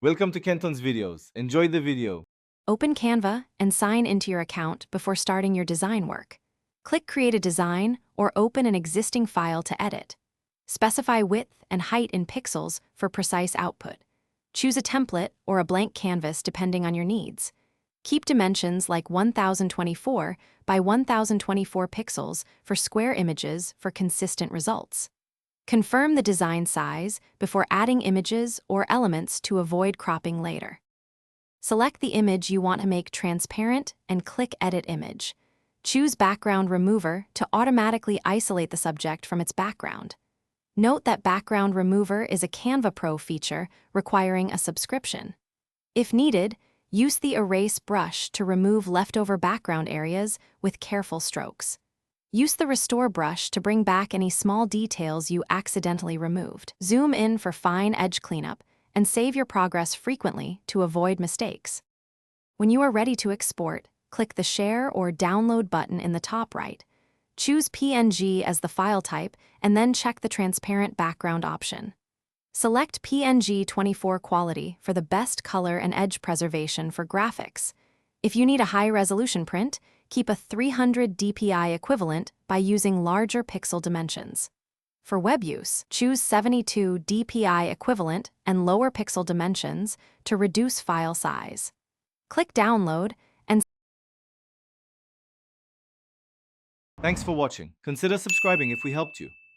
Welcome to Kenton's videos. Enjoy the video. Open Canva and sign into your account before starting your design work. Click Create a Design or open an existing file to edit. Specify width and height in pixels for precise output. Choose a template or a blank canvas depending on your needs. Keep dimensions like 1024 by 1024 pixels for square images for consistent results. Confirm the design size before adding images or elements to avoid cropping later. Select the image you want to make transparent and click Edit Image. Choose Background Remover to automatically isolate the subject from its background. Note that Background Remover is a Canva Pro feature requiring a subscription. If needed, use the Erase brush to remove leftover background areas with careful strokes. Use the Restore brush to bring back any small details you accidentally removed. Zoom in for fine edge cleanup and save your progress frequently to avoid mistakes. When you are ready to export, click the Share or Download button in the top right. Choose PNG as the file type and then check the transparent background option. Select PNG 24 quality for the best color and edge preservation for graphics. If you need a high-resolution print, keep a 300 dpi equivalent by using larger pixel dimensions. For web use, choose 72 dpi equivalent and lower pixel dimensions to reduce file size. Click Download and Thanks for watching. Consider subscribing if we helped you.